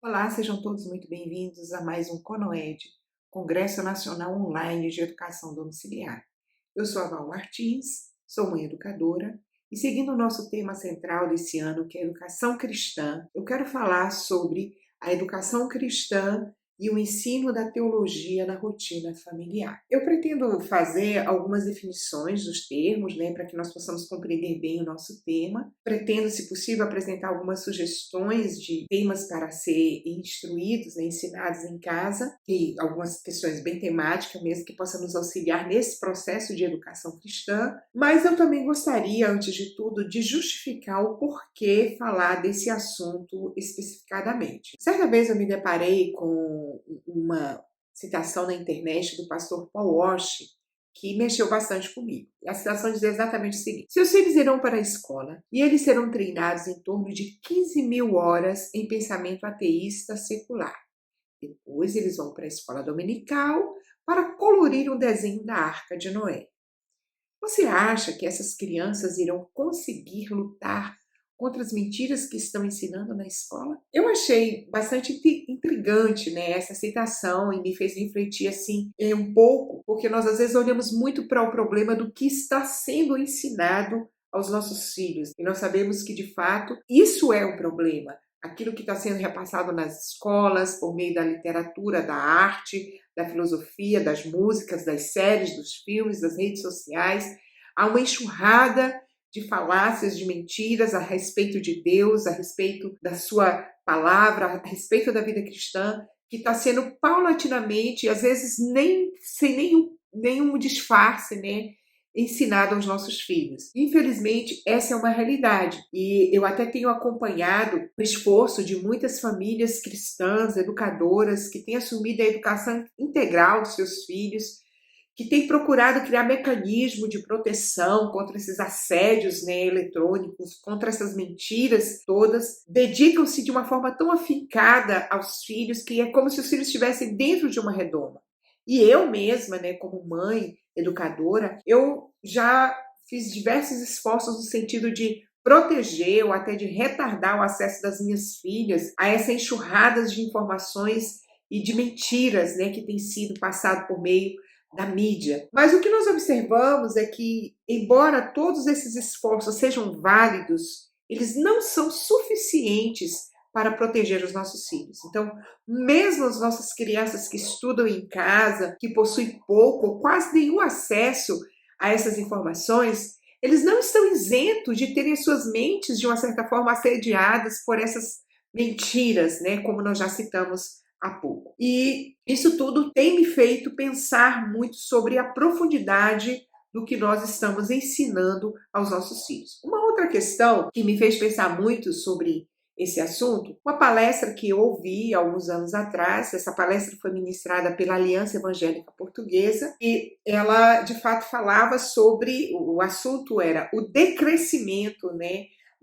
Olá, sejam todos muito bem-vindos a mais um CONOED, Congresso Nacional Online de Educação Domiciliar. Eu sou a Val Martins, sou mãe educadora e seguindo o nosso tema central desse ano, que é a educação cristã, eu quero falar sobre a educação cristã e o ensino da teologia na rotina familiar. Eu pretendo fazer algumas definições dos termos, para que nós possamos compreender bem o nosso tema. Pretendo, se possível, apresentar algumas sugestões de temas para ser instruídos, ensinados em casa, e algumas questões bem temáticas mesmo, que possam nos auxiliar nesse processo de educação cristã. Mas eu também gostaria, antes de tudo, de justificar o porquê falar desse assunto especificadamente. Certa vez eu me deparei com uma citação na internet do pastor Paul Walsh, que mexeu bastante comigo. A citação diz exatamente o seguinte: seus filhos irão para a escola e eles serão treinados em torno de 15 mil horas em pensamento ateísta secular. Depois eles vão para a escola dominical para colorir um desenho da Arca de Noé. Você acha que essas crianças irão conseguir lutar contra as mentiras que estão ensinando na escola? Eu achei bastante intrigante, essa citação, e me fez refletir assim um pouco, porque nós às vezes olhamos muito para o problema do que está sendo ensinado aos nossos filhos, e nós sabemos que de fato isso é um problema. Aquilo que está sendo repassado nas escolas por meio da literatura, da arte, da filosofia, das músicas, das séries, dos filmes, das redes sociais. Há uma enxurrada de falácias, de mentiras a respeito de Deus, a respeito da sua palavra, a respeito da vida cristã, que está sendo paulatinamente, às vezes nem sem nenhum disfarce, ensinado aos nossos filhos. Infelizmente, essa é uma realidade. E eu até tenho acompanhado o esforço de muitas famílias cristãs, educadoras, que têm assumido a educação integral dos seus filhos, que têm procurado criar mecanismo de proteção contra esses assédios, eletrônicos, contra essas mentiras todas, dedicam-se de uma forma tão afincada aos filhos que é como se os filhos estivessem dentro de uma redoma. E eu mesma, como mãe educadora, eu já fiz diversos esforços no sentido de proteger ou até de retardar o acesso das minhas filhas a essa enxurrada de informações e de mentiras, que tem sido passado por meio da mídia. Mas o que nós observamos é que, embora todos esses esforços sejam válidos, eles não são suficientes para proteger os nossos filhos. Então, mesmo as nossas crianças que estudam em casa, que possuem pouco ou quase nenhum acesso a essas informações, eles não estão isentos de terem suas mentes, de uma certa forma, assediadas por essas mentiras, como nós já citamos há pouco. E isso tudo tem me feito pensar muito sobre a profundidade do que nós estamos ensinando aos nossos filhos. Uma outra questão que me fez pensar muito sobre esse assunto, uma palestra que eu ouvi há alguns anos atrás. Essa palestra foi ministrada pela Aliança Evangélica Portuguesa e ela, de fato, falava sobre, o assunto era o decrescimento,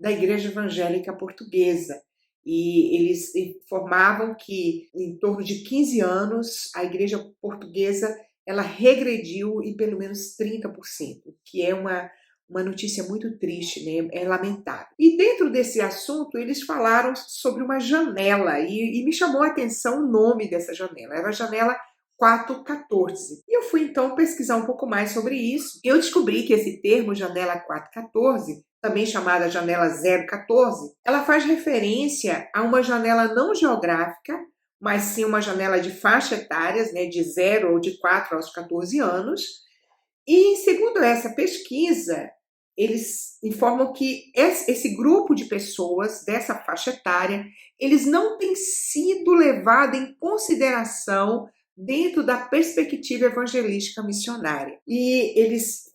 da Igreja Evangélica Portuguesa. E eles informavam que em torno de 15 anos a Igreja Portuguesa ela regrediu em pelo menos 30%, que é uma notícia muito triste, é lamentável. E dentro desse assunto, eles falaram sobre uma janela, e me chamou a atenção o nome dessa janela, era a janela 414. E eu fui então pesquisar um pouco mais sobre isso, e eu descobri que esse termo, janela 414, também chamada janela 014, ela faz referência a uma janela não geográfica, mas sim uma janela de faixa etárias, de 0 ou de 4 aos 14 anos. E segundo essa pesquisa, eles informam que esse grupo de pessoas dessa faixa etária, eles não têm sido levados em consideração dentro da perspectiva evangelística missionária. E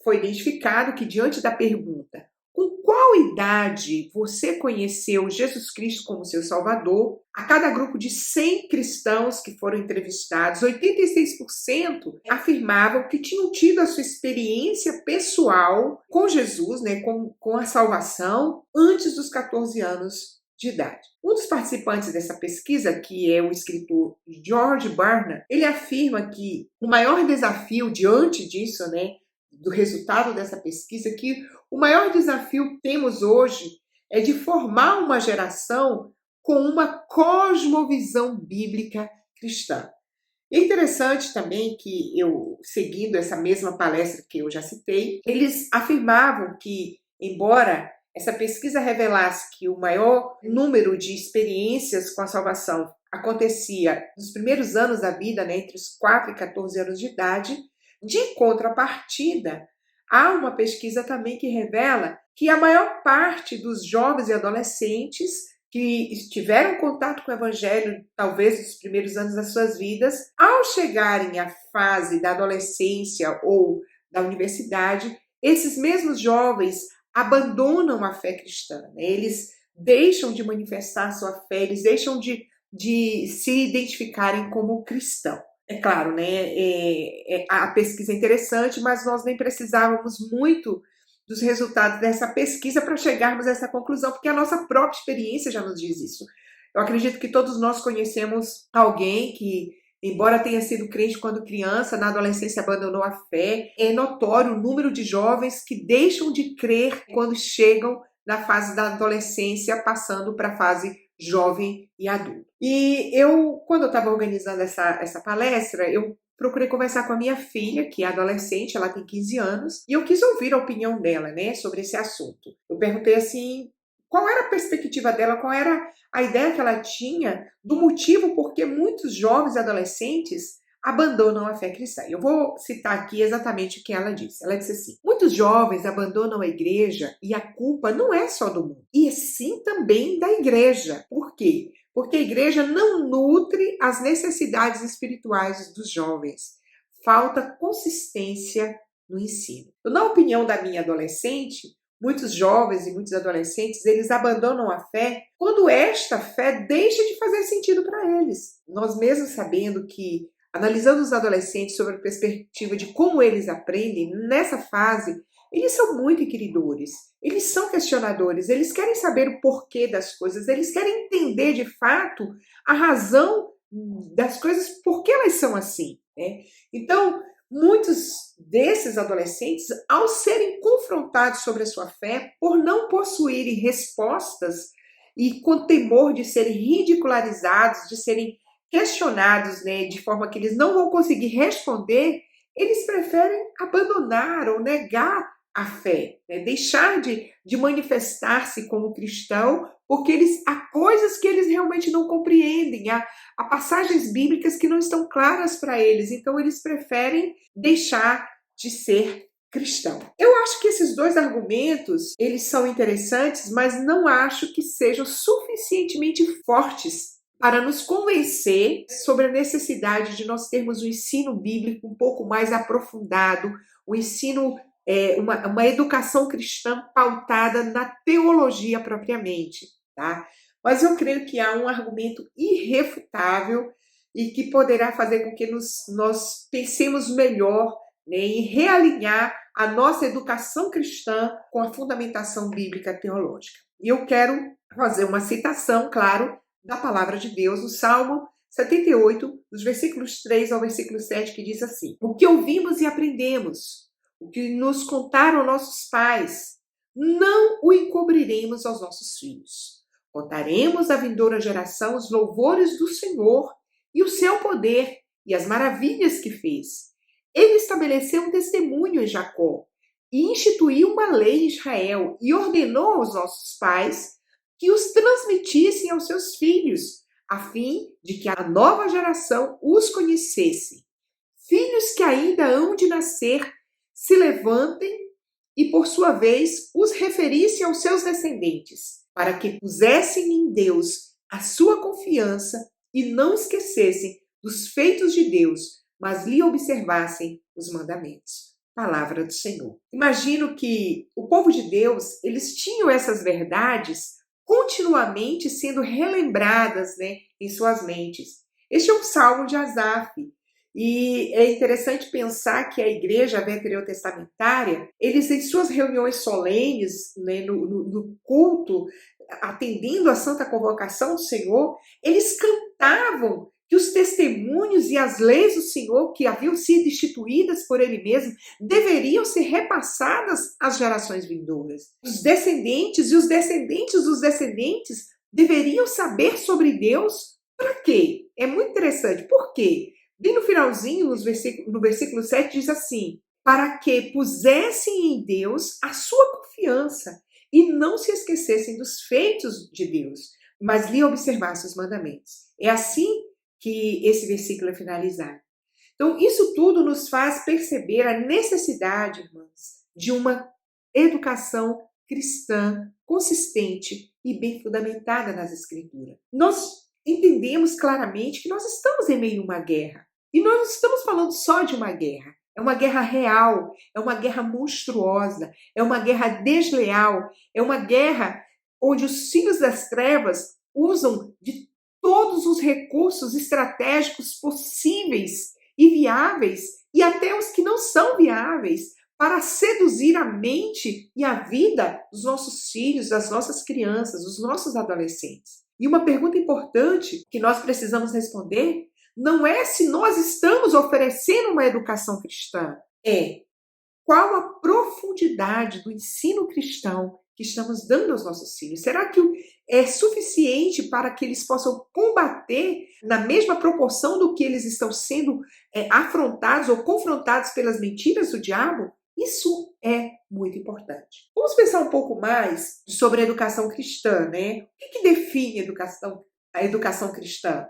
foi identificado que, diante da pergunta: com qual idade você conheceu Jesus Cristo como seu Salvador? A cada grupo de 100 cristãos que foram entrevistados, 86% afirmavam que tinham tido a sua experiência pessoal com Jesus, com a salvação, antes dos 14 anos de idade. Um dos participantes dessa pesquisa, que é o escritor George Barna, ele afirma que o maior desafio diante disso, do resultado dessa pesquisa, que o maior desafio que temos hoje é de formar uma geração com uma cosmovisão bíblica cristã. É interessante também que eu, seguindo essa mesma palestra que eu já citei, eles afirmavam que, embora essa pesquisa revelasse que o maior número de experiências com a salvação acontecia nos primeiros anos da vida, né, entre os 4 e 14 anos de idade, de contrapartida, há uma pesquisa também que revela que a maior parte dos jovens e adolescentes que tiveram contato com o Evangelho, talvez nos primeiros anos das suas vidas, ao chegarem à fase da adolescência ou da universidade, esses mesmos jovens abandonam a fé cristã, né? Eles deixam de manifestar sua fé, eles deixam de se identificarem como cristão. É claro, né? A pesquisa é interessante, mas nós nem precisávamos muito dos resultados dessa pesquisa para chegarmos a essa conclusão, porque a nossa própria experiência já nos diz isso. Eu acredito que todos nós conhecemos alguém que, embora tenha sido crente quando criança, na adolescência abandonou a fé. É notório o número de jovens que deixam de crer quando chegam na fase da adolescência, passando para a fase jovem e adulto. E eu, quando eu estava organizando essa palestra, eu procurei conversar com a minha filha, que é adolescente, ela tem 15 anos, e eu quis ouvir a opinião dela, né, sobre esse assunto. Eu perguntei assim, qual era a perspectiva dela, qual era a ideia que ela tinha do motivo por que muitos jovens e adolescentes abandonam a fé cristã. Eu vou citar aqui exatamente o que ela disse. Ela disse assim: muitos jovens abandonam a igreja e a culpa não é só do mundo, e sim também da igreja. Por quê? Porque a igreja não nutre as necessidades espirituais dos jovens. Falta consistência no ensino. Na opinião da minha adolescente, muitos jovens e muitos adolescentes, eles abandonam a fé quando esta fé deixa de fazer sentido para eles. Nós mesmos sabendo que, analisando os adolescentes sobre a perspectiva de como eles aprendem, nessa fase, eles são muito inquiridores, eles são questionadores, eles querem saber o porquê das coisas, eles querem entender de fato a razão das coisas, por que elas são assim, né? Então, muitos desses adolescentes, ao serem confrontados sobre a sua fé, por não possuírem respostas e com temor de serem ridicularizados, de serem questionados, né, de forma que eles não vão conseguir responder, eles preferem abandonar ou negar a fé, né? Deixar de manifestar-se como cristão, porque há coisas que eles realmente não compreendem, há passagens bíblicas que não estão claras para eles, então eles preferem deixar de ser cristão. Eu acho que esses dois argumentos, eles são interessantes, mas não acho que sejam suficientemente fortes para nos convencer sobre a necessidade de nós termos um ensino bíblico um pouco mais aprofundado, um ensino, uma educação cristã pautada na teologia propriamente, tá? Mas eu creio que há um argumento irrefutável e que poderá fazer com que nós pensemos melhor, né, em realinhar a nossa educação cristã com a fundamentação bíblica teológica. E eu quero fazer uma citação, claro, da palavra de Deus, no Salmo 78, dos versículos 3 ao versículo 7, que diz assim: o que ouvimos e aprendemos, o que nos contaram nossos pais, não o encobriremos aos nossos filhos. Contaremos à vindoura geração os louvores do Senhor e o seu poder e as maravilhas que fez. Ele estabeleceu um testemunho em Jacó e instituiu uma lei em Israel e ordenou aos nossos pais que os transmitissem aos seus filhos, a fim de que a nova geração os conhecesse. Filhos que ainda hão de nascer se levantem e, por sua vez, os referissem aos seus descendentes, para que pusessem em Deus a sua confiança e não esquecessem dos feitos de Deus, mas lhe observassem os mandamentos. Palavra do Senhor. Imagino que o povo de Deus, eles tinham essas verdades continuamente sendo relembradas, né, em suas mentes. Este é um salmo de Asaf. E é interessante pensar que a igreja veterotestamentária, eles em suas reuniões solenes, né, no culto, atendendo à santa convocação do Senhor, eles cantavam que os testemunhos e as leis do Senhor, que haviam sido instituídas por Ele mesmo, deveriam ser repassadas às gerações vindouras. Os descendentes e os descendentes dos descendentes deveriam saber sobre Deus para quê? É muito interessante. Por quê? Bem no finalzinho, no versículo 7, diz assim: para que pusessem em Deus a sua confiança e não se esquecessem dos feitos de Deus, mas lhe observassem os mandamentos. É assim que esse versículo é finalizado. Então, isso tudo nos faz perceber a necessidade, irmãs, de uma educação cristã consistente e bem fundamentada nas Escrituras. Nós entendemos claramente que nós estamos em meio a uma guerra. E nós não estamos falando só de uma guerra. É uma guerra real, é uma guerra monstruosa, é uma guerra desleal, é uma guerra onde os filhos das trevas usam de todos os recursos estratégicos possíveis e viáveis, e até os que não são viáveis, para seduzir a mente e a vida dos nossos filhos, das nossas crianças, dos nossos adolescentes. E uma pergunta importante que nós precisamos responder não é se nós estamos oferecendo uma educação cristã, é qual a profundidade do ensino cristão que estamos dando aos nossos filhos. Será que é suficiente para que eles possam combater na mesma proporção do que eles estão sendo afrontados ou confrontados pelas mentiras do diabo? Isso é muito importante. Vamos pensar um pouco mais sobre a educação cristã, né? O que define a educação cristã?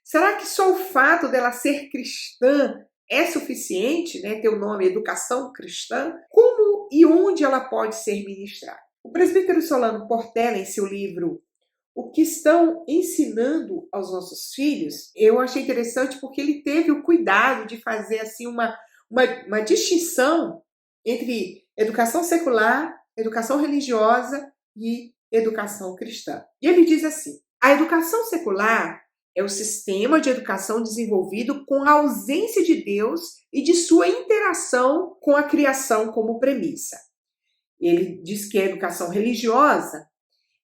Será que só o fato dela ser cristã é suficiente, né, ter o nome educação cristã? Como e onde ela pode ser ministrada? O presbítero Solano Portela, em seu livro O que estão ensinando aos nossos filhos, eu achei interessante porque ele teve o cuidado de fazer assim uma distinção entre educação secular, educação religiosa e educação cristã. E ele diz assim: a educação secular é o sistema de educação desenvolvido com a ausência de Deus e de sua interação com a criação como premissa. Ele diz que a educação religiosa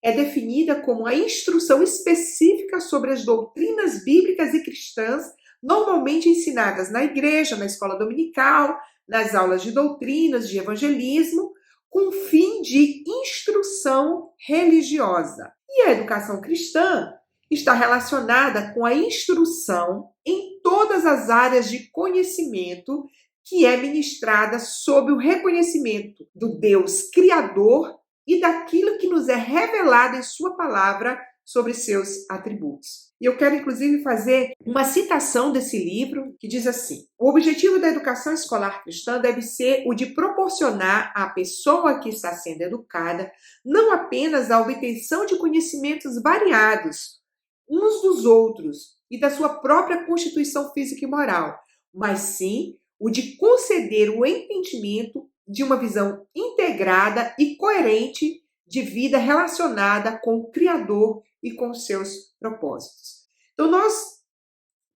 é definida como a instrução específica sobre as doutrinas bíblicas e cristãs, normalmente ensinadas na igreja, na escola dominical, nas aulas de doutrinas, de evangelismo, com fim de instrução religiosa. E a educação cristã está relacionada com a instrução em todas as áreas de conhecimento que é ministrada sob o reconhecimento do Deus Criador e daquilo que nos é revelado em sua palavra sobre seus atributos. E eu quero, inclusive, fazer uma citação desse livro que diz assim: o objetivo da educação escolar cristã deve ser o de proporcionar à pessoa que está sendo educada não apenas a obtenção de conhecimentos variados uns dos outros e da sua própria constituição física e moral, mas sim o de conceder o entendimento de uma visão integrada e coerente de vida relacionada com o Criador e com seus propósitos. Então, nós,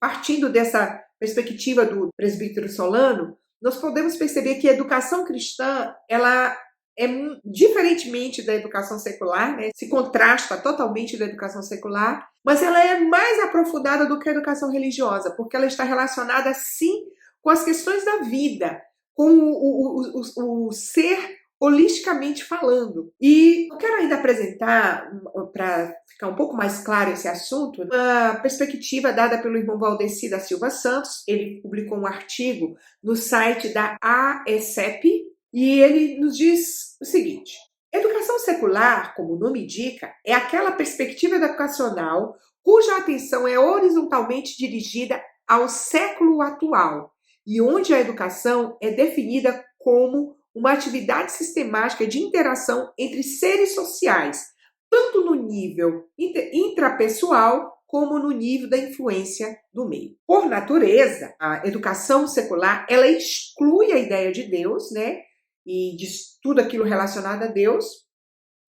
partindo dessa perspectiva do presbítero Solano, nós podemos perceber que a educação cristã, ela é, diferentemente da educação secular, né? Se contrasta totalmente da educação secular, mas ela é mais aprofundada do que a educação religiosa, porque ela está relacionada, sim, com as questões da vida, com o ser holisticamente falando. E eu quero ainda apresentar, para ficar um pouco mais claro esse assunto, uma perspectiva dada pelo irmão Valdeci da Silva Santos. Ele publicou um artigo no site da AECEP, e ele nos diz o seguinte: educação secular, como o nome indica, é aquela perspectiva educacional cuja atenção é horizontalmente dirigida ao século atual e onde a educação é definida como uma atividade sistemática de interação entre seres sociais, tanto no nível intrapessoal como no nível da influência do meio. Por natureza, a educação secular, ela exclui a ideia de Deus, né? E de tudo aquilo relacionado a Deus,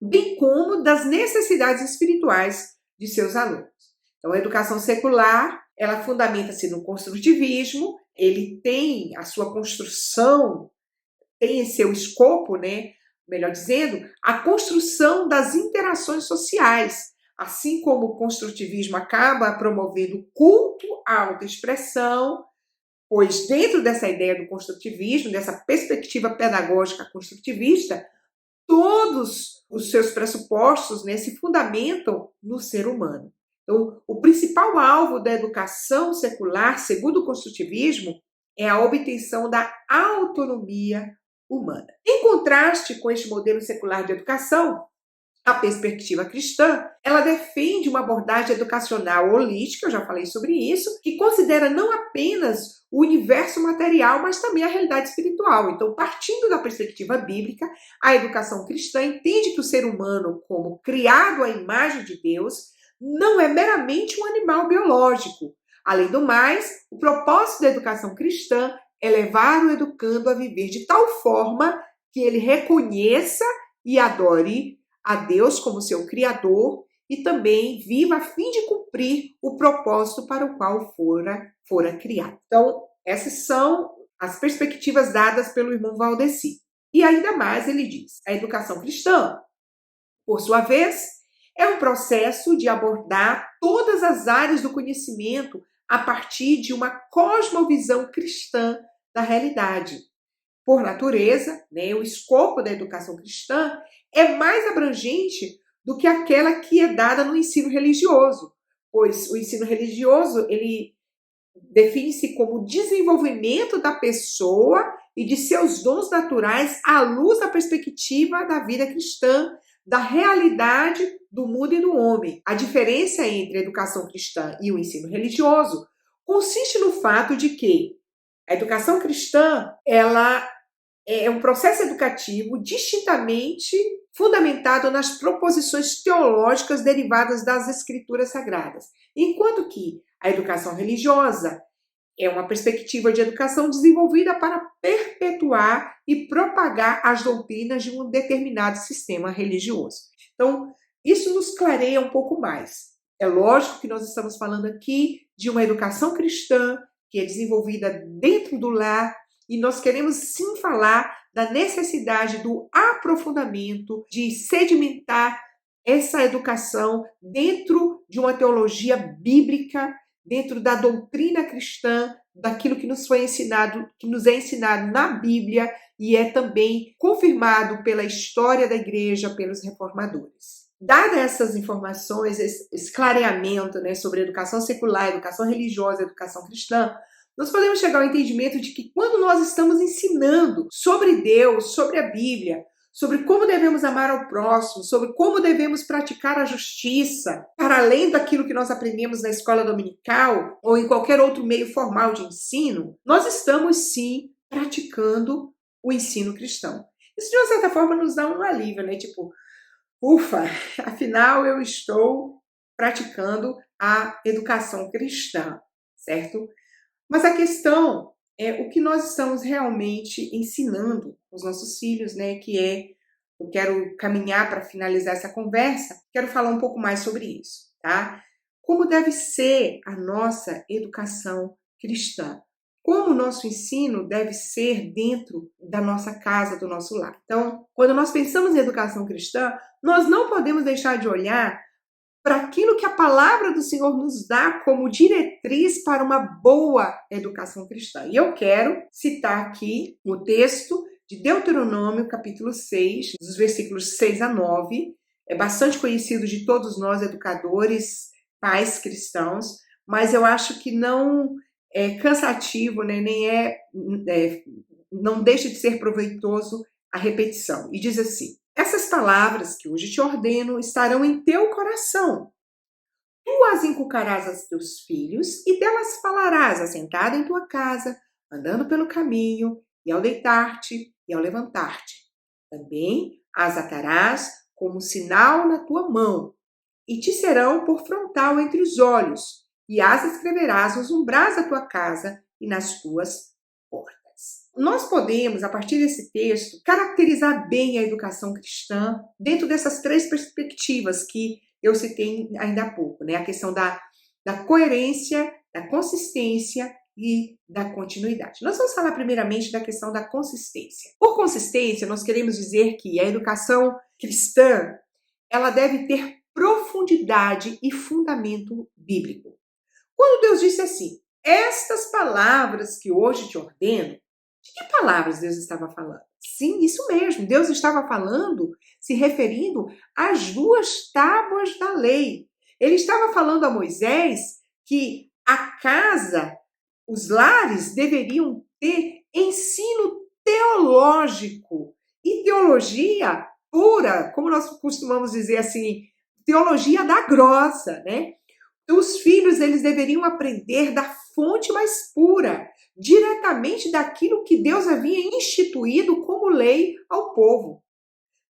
bem como das necessidades espirituais de seus alunos. Então, a educação secular, ela fundamenta-se no construtivismo, ele tem a sua construção, tem seu escopo, né? Melhor dizendo, a construção das interações sociais, assim como o construtivismo acaba promovendo culto à autoexpressão, pois dentro dessa ideia do construtivismo, dessa perspectiva pedagógica construtivista, todos os seus pressupostos, né, se fundamentam no ser humano. Então, o principal alvo da educação secular, segundo o construtivismo, é a obtenção da autonomia humana. Em contraste com este modelo secular de educação, a perspectiva cristã, ela defende uma abordagem educacional holística, eu já falei sobre isso, que considera não apenas o universo material, mas também a realidade espiritual. Então, partindo da perspectiva bíblica, a educação cristã entende que o ser humano, como criado à imagem de Deus, não é meramente um animal biológico. Além do mais, o propósito da educação cristã é levar o educando a viver de tal forma que ele reconheça e adore a Deus como seu Criador e também viva a fim de cumprir o propósito para o qual fora criado. Então, essas são as perspectivas dadas pelo irmão Valdeci. E ainda mais ele diz, a educação cristã, por sua vez, é um processo de abordar todas as áreas do conhecimento a partir de uma cosmovisão cristã da realidade. Por natureza, né, o escopo da educação cristã é mais abrangente do que aquela que é dada no ensino religioso, pois o ensino religioso ele define-se como desenvolvimento da pessoa e de seus dons naturais à luz da perspectiva da vida cristã, da realidade do mundo e do homem. A diferença entre a educação cristã e o ensino religioso consiste no fato de que a educação cristã, ela é um processo educativo distintamente fundamentado nas proposições teológicas derivadas das escrituras sagradas, enquanto que a educação religiosa é uma perspectiva de educação desenvolvida para perpetuar e propagar as doutrinas de um determinado sistema religioso. Então, isso nos clareia um pouco mais. É lógico que nós estamos falando aqui de uma educação cristã que é desenvolvida dentro do lar, e nós queremos sim falar da necessidade do aprofundamento, de sedimentar essa educação dentro de uma teologia bíblica, dentro da doutrina cristã, daquilo que nos foi ensinado, que nos é ensinado na Bíblia e é também confirmado pela história da igreja, pelos reformadores. Dadas essas informações, esse clareamento, né, sobre educação secular, educação religiosa, educação cristã, nós podemos chegar ao entendimento de que quando nós estamos ensinando sobre Deus, sobre a Bíblia, sobre como devemos amar ao próximo, sobre como devemos praticar a justiça, para além daquilo que nós aprendemos na escola dominical ou em qualquer outro meio formal de ensino, nós estamos sim praticando o ensino cristão. Isso de uma certa forma nos dá um alívio, né? Tipo, ufa, afinal eu estou praticando a educação cristã, certo? Mas a questão é o que nós estamos realmente ensinando aos nossos filhos, né? Que é, eu quero caminhar para finalizar essa conversa, quero falar um pouco mais sobre isso, tá? Como deve ser a nossa educação cristã? Como o nosso ensino deve ser dentro da nossa casa, do nosso lar? Então, quando nós pensamos em educação cristã, nós não podemos deixar de olhar para aquilo que a palavra do Senhor nos dá como diretriz para uma boa educação cristã. E eu quero citar aqui o texto de Deuteronômio, capítulo 6, dos versículos 6 a 9. É bastante conhecido de todos nós, educadores, pais cristãos, mas eu acho que não é cansativo, né, não deixa de ser proveitoso a repetição. E diz assim: essas palavras que hoje te ordeno estarão em teu coração. Tu as inculcarás aos teus filhos e delas falarás assentado em tua casa, andando pelo caminho, e ao deitar-te e ao levantar-te. Também as atarás como sinal na tua mão, e te serão por frontal entre os olhos, e as escreverás nos umbrais da tua casa e nas tuas portas. Nós podemos, a partir desse texto, caracterizar bem a educação cristã dentro dessas três perspectivas que eu citei ainda há pouco, né? A questão da coerência, da consistência e da continuidade. Nós vamos falar primeiramente da questão da consistência. Por consistência, nós queremos dizer que a educação cristã, ela deve ter profundidade e fundamento bíblico. Quando Deus disse assim: estas palavras que hoje te ordeno, De que palavras Deus estava falando? Sim, isso mesmo, Deus estava falando, se referindo às 2 tábuas da lei. Ele estava falando a Moisés que a casa, os lares deveriam ter ensino teológico e teologia pura, como nós costumamos dizer assim, teologia da grossa, né? Os filhos, eles deveriam aprender da fonte mais pura, diretamente daquilo que Deus havia instituído como lei ao povo.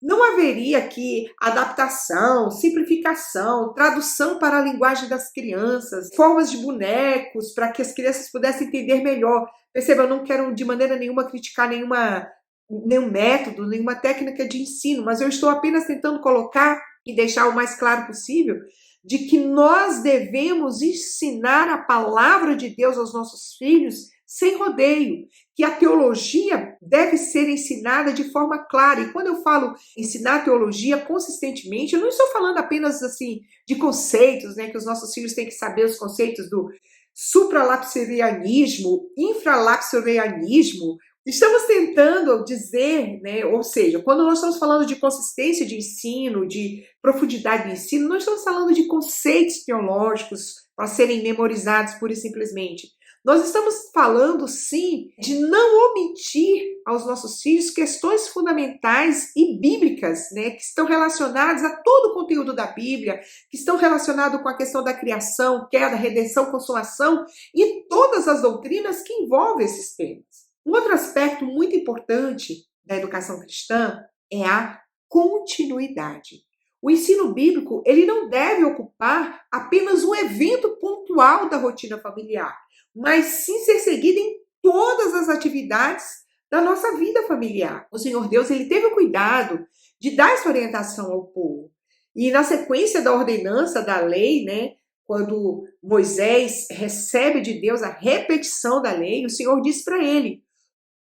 Não haveria aqui adaptação, simplificação, tradução para a linguagem das crianças, formas de bonecos para que as crianças pudessem entender melhor. Perceba, eu não quero de maneira nenhuma criticar nenhum método, nenhuma técnica de ensino, mas eu estou apenas tentando colocar e deixar o mais claro possível de que nós devemos ensinar a palavra de Deus aos nossos filhos sem rodeio, que a teologia deve ser ensinada de forma clara. E quando eu falo ensinar teologia consistentemente, eu não estou falando apenas assim de conceitos, né, que os nossos filhos têm que saber os conceitos do supralapsarianismo, infralapsarianismo. Estamos tentando dizer, né, ou seja, quando nós estamos falando de consistência de ensino, de profundidade de ensino, nós estamos falando de conceitos teológicos para serem memorizados pura e simplesmente. Nós estamos falando, sim, de não omitir aos nossos filhos questões fundamentais e bíblicas, né, que estão relacionadas a todo o conteúdo da Bíblia, que estão relacionados com a questão da criação, queda, redenção, consumação e todas as doutrinas que envolvem esses temas. Um outro aspecto muito importante da educação cristã é a continuidade. O ensino bíblico, ele não deve ocupar apenas um evento pontual da rotina familiar, mas sim ser seguido em todas as atividades da nossa vida familiar. O Senhor Deus, ele teve o cuidado de dar essa orientação ao povo. E na sequência da ordenança da lei, né, quando Moisés recebe de Deus a repetição da lei, o Senhor diz para ele: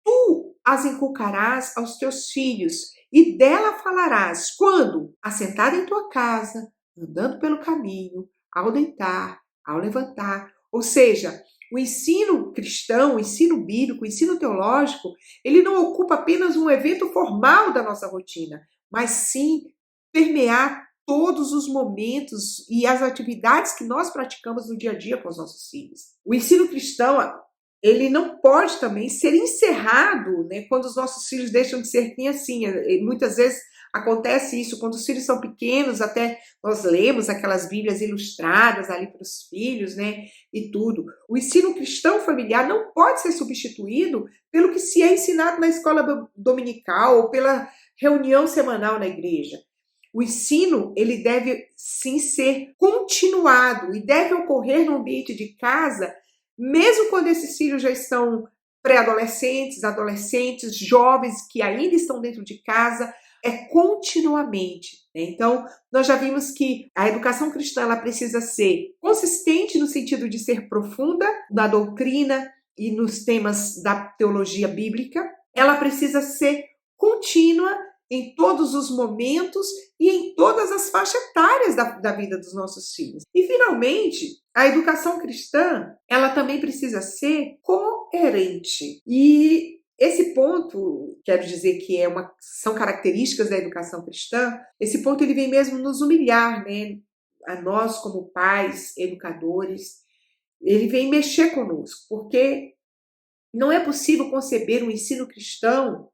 tu as inculcarás aos teus filhos, e dela falarás quando? Assentado em tua casa, andando pelo caminho, ao deitar, ao levantar. Ou seja, o ensino cristão, o ensino bíblico, o ensino teológico, ele não ocupa apenas um evento formal da nossa rotina, mas sim permear todos os momentos e as atividades que nós praticamos no dia a dia com os nossos filhos. O ensino cristão, ele não pode também ser encerrado, né, quando os nossos filhos deixam de ser quem assim. Muitas vezes acontece isso quando os filhos são pequenos, até nós lemos aquelas Bíblias ilustradas ali para os filhos, né, e tudo. O ensino cristão familiar não pode ser substituído pelo que se é ensinado na escola dominical ou pela reunião semanal na igreja. O ensino, ele deve sim ser continuado e deve ocorrer no ambiente de casa, mesmo quando esses filhos já estão pré-adolescentes, adolescentes, jovens que ainda estão dentro de casa, é continuamente, né? Então, nós já vimos que a educação cristã ela precisa ser consistente no sentido de ser profunda na doutrina e nos temas da teologia bíblica. Ela precisa ser contínua em todos os momentos e em todas as faixas etárias da vida dos nossos filhos. E, finalmente, a educação cristã, ela também precisa ser coerente. E esse ponto, quero dizer que são características da educação cristã, esse ponto ele vem mesmo nos humilhar, né? A nós como pais, educadores, ele vem mexer conosco, porque não é possível conceber um ensino cristão,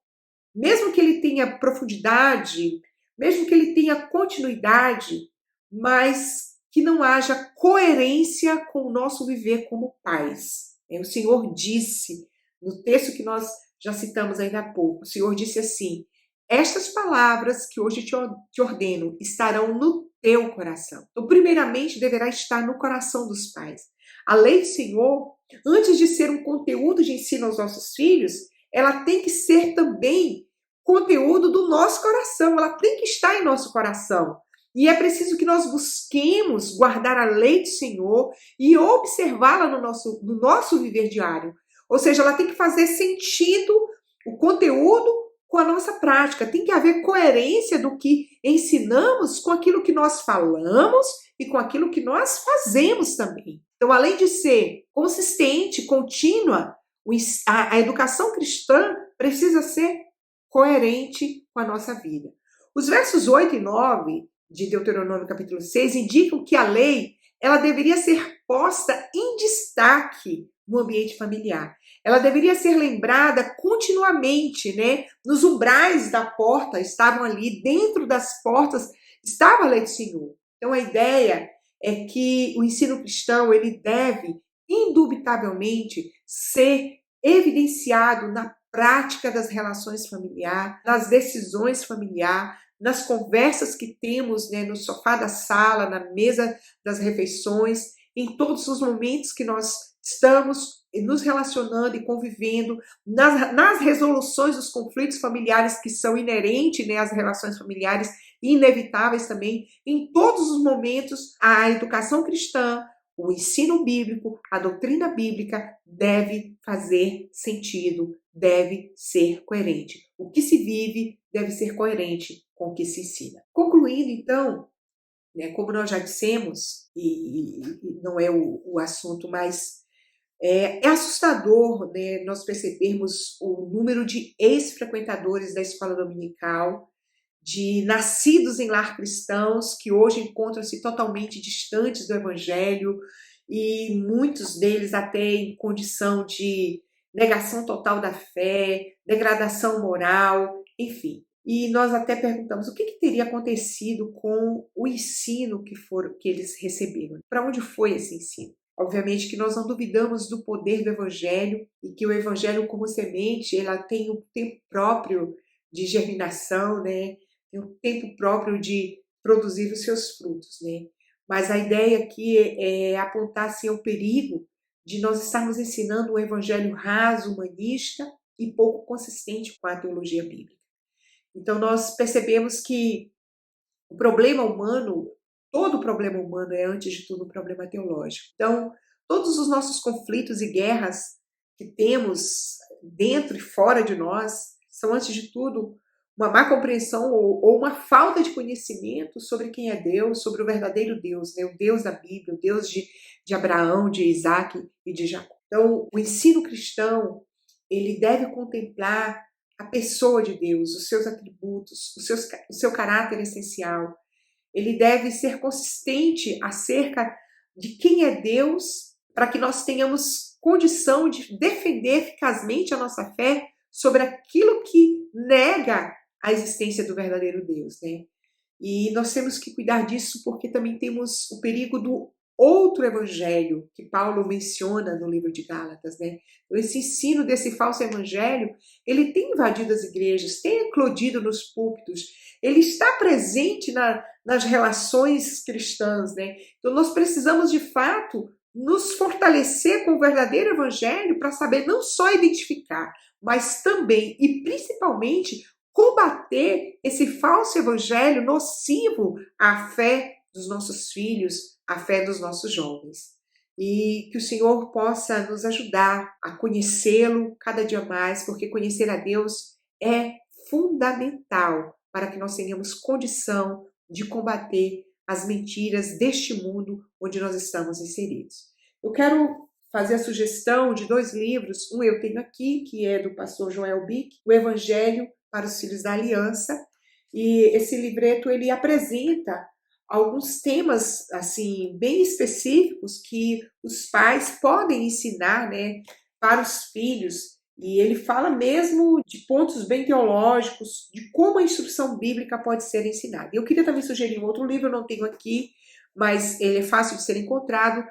mesmo que ele tenha profundidade, mesmo que ele tenha continuidade, mas que não haja coerência com o nosso viver como pais. O Senhor disse, no texto que nós já citamos ainda há pouco, o Senhor disse assim: estas palavras que hoje te ordeno estarão no teu coração. Então, primeiramente, deverá estar no coração dos pais. A lei do Senhor, antes de ser um conteúdo de ensino aos nossos filhos, ela tem que ser também conteúdo do nosso coração, ela tem que estar em nosso coração. E é preciso que nós busquemos guardar a lei do Senhor e observá-la no nosso viver diário. Ou seja, ela tem que fazer sentido, o conteúdo, com a nossa prática. Tem que haver coerência do que ensinamos com aquilo que nós falamos e com aquilo que nós fazemos também. Então, além de ser consistente, contínua, A educação cristã precisa ser coerente com a nossa vida. Os versos 8 e 9 de Deuteronômio capítulo 6 indicam que a lei ela deveria ser posta em destaque no ambiente familiar. Ela deveria ser lembrada continuamente, né? Nos umbrais da porta estavam ali, dentro das portas estava a lei do Senhor. Então a ideia é que o ensino cristão ele deve indubitavelmente ser evidenciado na prática das relações familiares, nas decisões familiares, nas conversas que temos, né, no sofá da sala, na mesa das refeições, em todos os momentos que nós estamos nos relacionando e convivendo, nas resoluções dos conflitos familiares que são inerentes, né, às relações familiares inevitáveis também, em todos os momentos, a educação cristã, o ensino bíblico, a doutrina bíblica deve fazer sentido, deve ser coerente. O que se vive deve ser coerente com o que se ensina. Concluindo, então, né, como nós já dissemos, e não é o assunto, mas é assustador, né, nós percebermos o número de ex-frequentadores da escola dominical, de nascidos em lar cristãos, que hoje encontram-se totalmente distantes do evangelho, e muitos deles até em condição de negação total da fé, degradação moral, enfim. E nós até perguntamos o que teria acontecido com o ensino que eles receberam. Para onde foi esse ensino? Obviamente que nós não duvidamos do poder do evangelho e que o evangelho como semente, ela tem um tempo próprio de germinação, né? Tem um tempo próprio de produzir os seus frutos, né? Mas a ideia aqui é apontar assim, o perigo de nós estarmos ensinando um evangelho raso, humanista e pouco consistente com a teologia bíblica. Então nós percebemos que o problema humano, todo problema humano é antes de tudo um problema teológico. Então, todos os nossos conflitos e guerras que temos dentro e fora de nós são antes de tudo uma má compreensão ou uma falta de conhecimento sobre quem é Deus, sobre o verdadeiro Deus, né? O Deus da Bíblia, o Deus de Abraão, de Isaac e de Jacó. Então, o ensino cristão, ele deve contemplar a pessoa de Deus, os seus atributos, o seu caráter essencial. Ele deve ser consistente acerca de quem é Deus, para que nós tenhamos condição de defender eficazmente a nossa fé sobre aquilo que nega a existência do verdadeiro Deus, né? E nós temos que cuidar disso porque também temos o perigo do outro evangelho que Paulo menciona no livro de Gálatas, né? Esse ensino desse falso evangelho, ele tem invadido as igrejas, tem eclodido nos púlpitos, ele está presente nas relações cristãs, né? Então nós precisamos de fato nos fortalecer com o verdadeiro evangelho para saber não só identificar, mas também e principalmente combater esse falso evangelho nocivo à fé dos nossos filhos, à fé dos nossos jovens. E que o Senhor possa nos ajudar a conhecê-lo cada dia mais, porque conhecer a Deus é fundamental para que nós tenhamos condição de combater as mentiras deste mundo onde nós estamos inseridos. Eu quero fazer a sugestão de 2 livros, um eu tenho aqui, que é do pastor Joel Bick, O Evangelho para os Filhos da Aliança, e esse livreto ele apresenta alguns temas assim bem específicos que os pais podem ensinar, né, para os filhos, e ele fala mesmo de pontos bem teológicos, de como a instrução bíblica pode ser ensinada. Eu queria também sugerir um outro livro, eu não tenho aqui, mas ele é fácil de ser encontrado,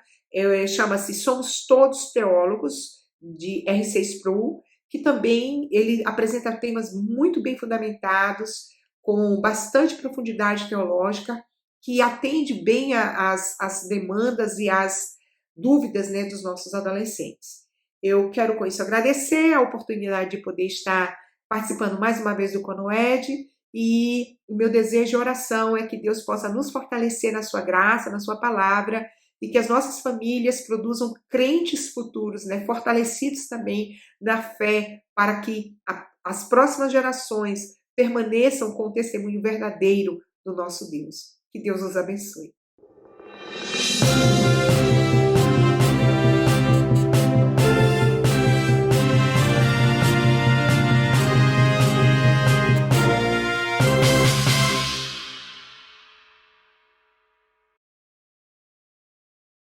chama-se Somos Todos Teólogos, de R.C. Sproul, que também ele apresenta temas muito bem fundamentados, com bastante profundidade teológica, que atende bem às demandas e às dúvidas, né, dos nossos adolescentes. Eu quero com isso agradecer a oportunidade de poder estar participando mais uma vez do CONOED, e o meu desejo e oração é que Deus possa nos fortalecer na sua graça, na sua palavra, e que as nossas famílias produzam crentes futuros, né, fortalecidos também na fé, para que as próximas gerações permaneçam com o testemunho verdadeiro do nosso Deus. Que Deus nos abençoe.